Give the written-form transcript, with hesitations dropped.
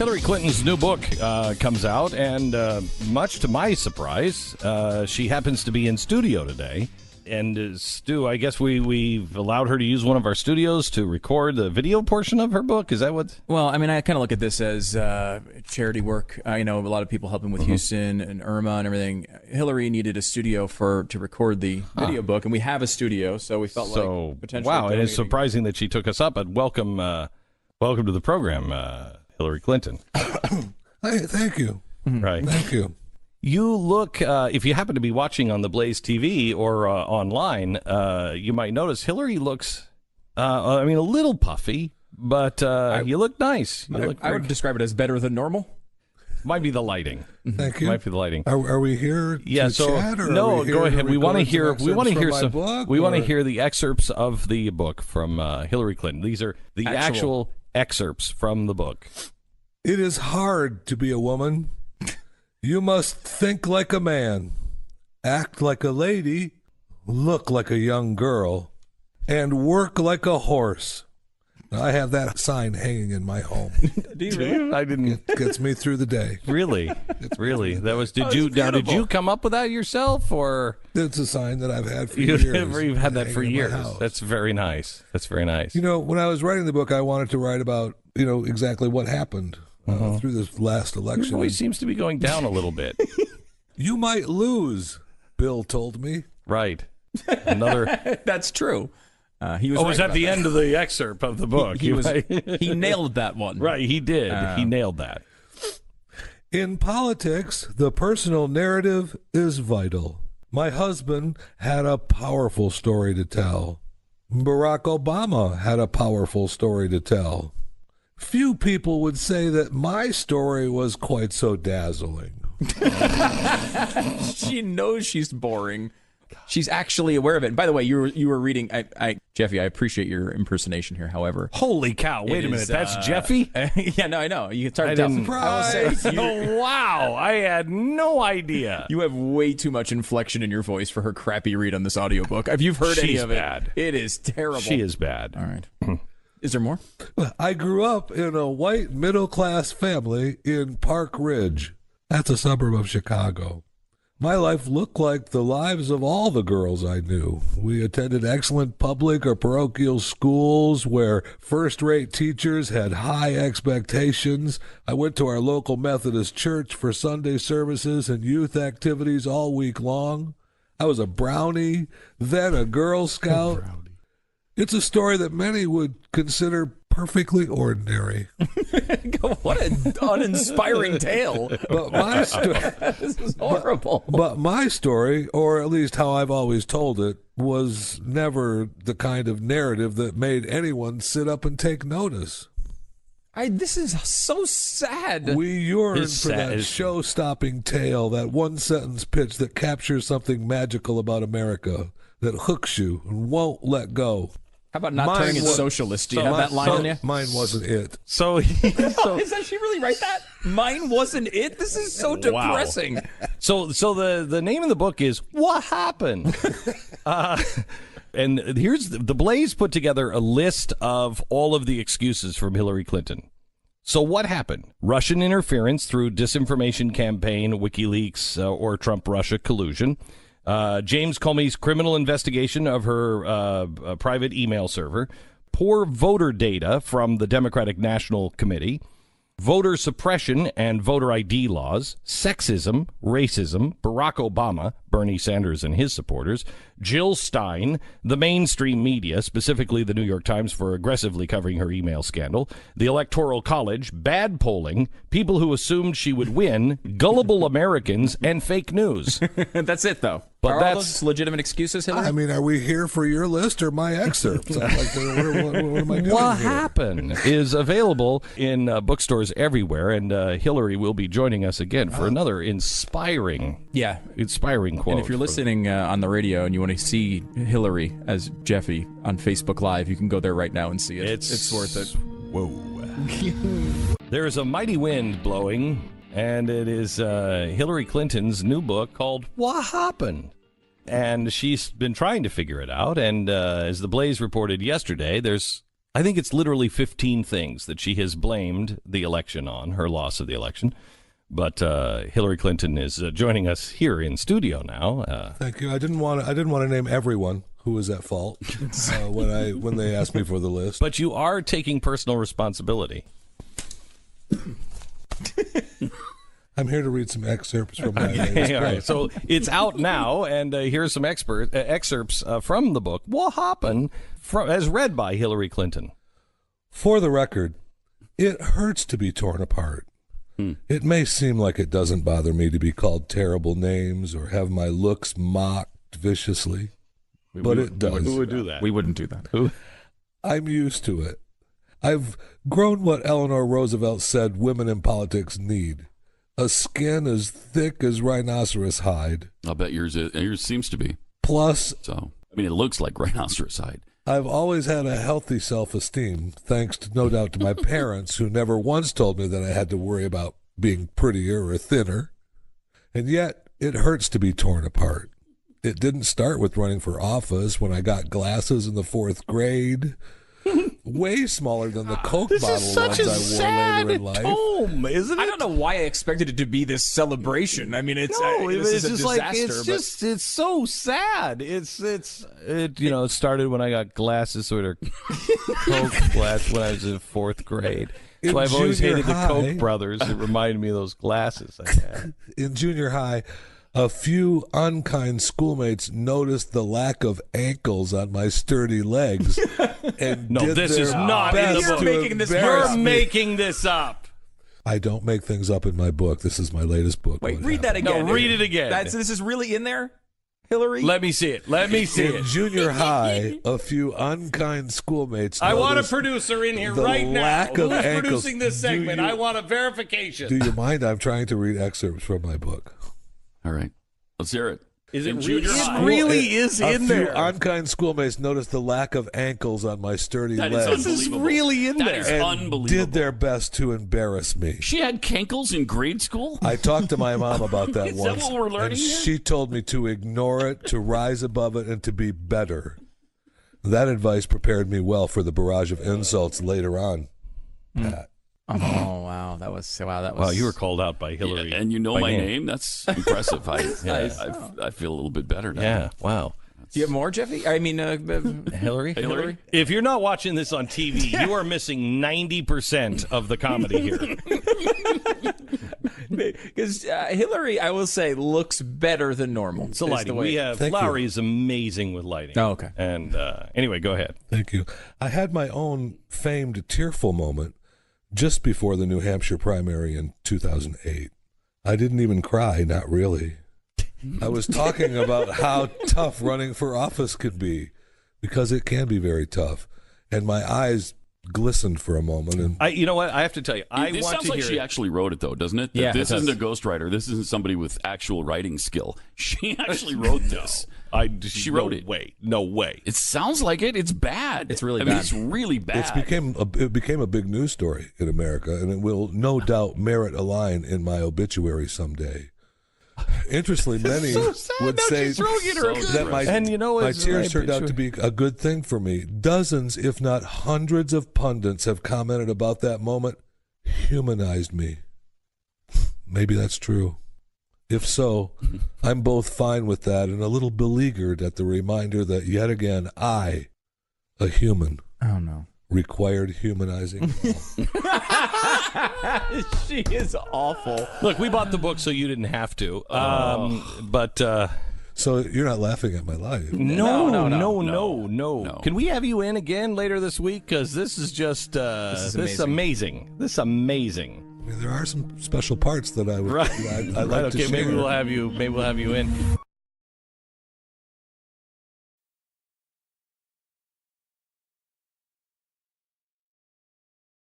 Hillary Clinton's new book comes out, and much to my surprise, she happens to be in studio today. And Stu, I guess we've allowed her to use one of our studios to record the video portion of her book. Is that what? Well, I mean, I kind of look at this as charity work. I know a lot of people helping with Houston and Irma and everything. Hillary needed a studio to record the video book, and we have a studio, so we felt like potentially. Wow, and it's surprising that she took us up. But welcome to the program, Hillary Clinton. Hey, thank you. Right, thank you. You look, if you happen to be watching on the Blaze TV or online, you might notice Hillary looks, a little puffy, but you look nice. I would describe it as better than normal. Might be the lighting. Thank you. Might be the lighting. Are we here to chat? Or no, go ahead. We want to hear. We want to hear some. We want to hear the excerpts of the book from Hillary Clinton. These are the actual excerpts from the book. It is hard to be a woman. You must think like a man, act like a lady, look like a young girl, and work like a horse. I have that sign hanging in my home. Do you really? I didn't. It gets me through the day. Really? Really? That was. Did you come up with that yourself, or it's a sign that I've had for years? You've had that for years. That's very nice. You know, when I was writing the book, I wanted to write about exactly what happened through this last election. Your voice seems to be going down a little bit. You might lose, Bill told me. Right. Another. That's true. He was. Was at the end of the excerpt of the book. He nailed that one. Right, he did. He nailed that. In politics, the personal narrative is vital. My husband had a powerful story to tell. Barack Obama had a powerful story to tell. Few people would say that my story was quite so dazzling. She knows she's boring. She's actually aware of it. And by the way, you were reading. Jeffy, I appreciate your impersonation here. However, holy cow! Wait a minute, that's Jeffy. Yeah, no, I know. You started to tell. Surprise! Wow, I had no idea. You have way too much inflection in your voice for her crappy read on this audiobook. If you've heard any of it, bad. It is terrible. She is bad. All right. Is there more? I grew up in a white middle-class family in Park Ridge. That's a suburb of Chicago. My life looked like the lives of all the girls I knew. We attended excellent public or parochial schools where first-rate teachers had high expectations. I went to our local Methodist church for Sunday services and youth activities all week long. I was a brownie, then a Girl Scout. It's a story that many would consider perfectly ordinary. What an uninspiring tale. But my this is horrible. But my story, or at least how I've always told it, was never the kind of narrative that made anyone sit up and take notice. This is so sad. We yearn for that show-stopping tale, that one-sentence pitch that captures something magical about America, that hooks you and won't let go. How about not turning it socialist? Do you have that line in there? Mine wasn't it. So Does she really write that? Mine wasn't it? This is so depressing. Wow. So the name of the book is What Happened? And here's the Blaze put together a list of all of the excuses from Hillary Clinton. So what happened? Russian interference through disinformation campaign, WikiLeaks, or Trump-Russia collusion. James Comey's criminal investigation of her private email server, poor voter data from the Democratic National Committee, voter suppression and voter ID laws, sexism, racism, Barack Obama, Bernie Sanders and his supporters, Jill Stein, the mainstream media, specifically the New York Times for aggressively covering her email scandal, the Electoral College, bad polling, people who assumed she would win, gullible Americans, and fake news. That's it, though. But are that's all those legitimate excuses, Hillary? I mean, are we here for your list or my excerpts? What am I doing What here? Happened is available in bookstores everywhere, and Hillary will be joining us again for another inspiring quote. And if you're listening on the radio and you want to see Hillary as Jeffy on Facebook Live, you can go there right now and see it. It's worth it. Whoa. There is a mighty wind blowing, and it is Hillary Clinton's new book called What Happened? And she's been trying to figure it out, and as the Blaze reported yesterday, there's I think it's literally 15 things that she has blamed the election on, her loss of the election. But Hillary Clinton is joining us here in studio now. Thank you. I didn't want to name everyone who was at fault when they asked me for the list. But you are taking personal responsibility. I'm here to read some excerpts from my all right. So it's out now, and here's some excerpts from the book, What Happened, as read by Hillary Clinton. For the record, it hurts to be torn apart. It may seem like it doesn't bother me to be called terrible names or have my looks mocked viciously, but it does. Who would do that? We wouldn't do that. I'm used to it. I've grown what Eleanor Roosevelt said women in politics need. A skin as thick as rhinoceros hide. I'll bet yours seems to be. Plus, So, I mean, it looks like rhinoceros hide. I've always had a healthy self-esteem, thanks to no doubt to my parents, who never once told me that I had to worry about being prettier or thinner. And yet, it hurts to be torn apart. It didn't start with running for office when I got glasses in the 4th grade. Way smaller than the Coke This bottle is such a ones I wore later in life. tome, isn't it? I don't know why I expected it to be this celebration. I mean, it's It's a just disaster. it's so sad. It started when I got glasses, sort of Coke glasses when I was in 4th grade. In So I've always junior hated the high- Koch brothers. It reminded me of those glasses I had. In junior high, a few unkind schoolmates noticed the lack of ankles on my sturdy legs. And No, did this their is not in the best book. to You're making this embarrass You're me. making this up. I don't make things up in my book. This is my latest book. Wait, What read that happened. again. No, read it again. This is really in there, Hillary? Let me see it. Let me see In it. junior high, a few unkind schoolmates I want a noticed- producer in here the right now. lack of Who's ankles. producing this Do segment? you- I want a verification. Do you mind? I'm trying to read excerpts from my book. All right. Let's hear it. Is it In really? junior high. It really is a in few there. unkind schoolmates noticed the lack of ankles on my sturdy That is legs This is unbelievable. really in That there. is and unbelievable. did their best to embarrass me. She had cankles in grade school? I talked to my mom about that Is that once, what we're learning and here? she told me to ignore it, to rise above it, and to be better. That advice prepared me well for the barrage of insults later on. Pat. Oh, wow. That was. Wow, you were called out by Hillary. Yeah, and you know by my name? That's impressive. I feel a little bit better now. Yeah, wow. Do you have more, Jeffy? I mean, Hillary? Hillary? If you're not watching this on TV, you are missing 90% of the comedy here. because Hillary, I will say, looks better than normal. So is lighting, the way- we have Thank you. Lowry is amazing with lighting. Oh, okay. And anyway, go ahead. Thank you. I had my own famed tearful moment just before the New Hampshire primary in 2008. I didn't even cry, not really. I was talking about how tough running for office could be, because it can be very tough. And my eyes glistened for a moment. And You know what? I have to tell you, I This want sounds to like hear she it. actually wrote it, though, doesn't it? Yeah, This it isn't does. a ghostwriter. This isn't somebody with actual writing skill. She actually wrote this. She wrote it. No way. It sounds like it. It's bad. It's really I mean, bad. it's really bad. it became a big news story in America, and it will no doubt merit a line in my obituary someday. Interestingly, many so sad. would Now say she's throwing it her that my, And you know, my it's tears right, turned out to be a good thing for me. Dozens, if not hundreds of pundits have commented about that moment humanized me. Maybe that's true. If so, I'm both fine with that and a little beleaguered at the reminder that yet again I, a human, Oh, no. required humanizing. She is awful. Look, we bought the book so you didn't have to. But So you're not laughing at my life. no. Can we have you in again later this week? Because this is just this is amazing. This is amazing. I mean, there are some special parts that I would Right. I like to Okay. share. Maybe we'll have you in.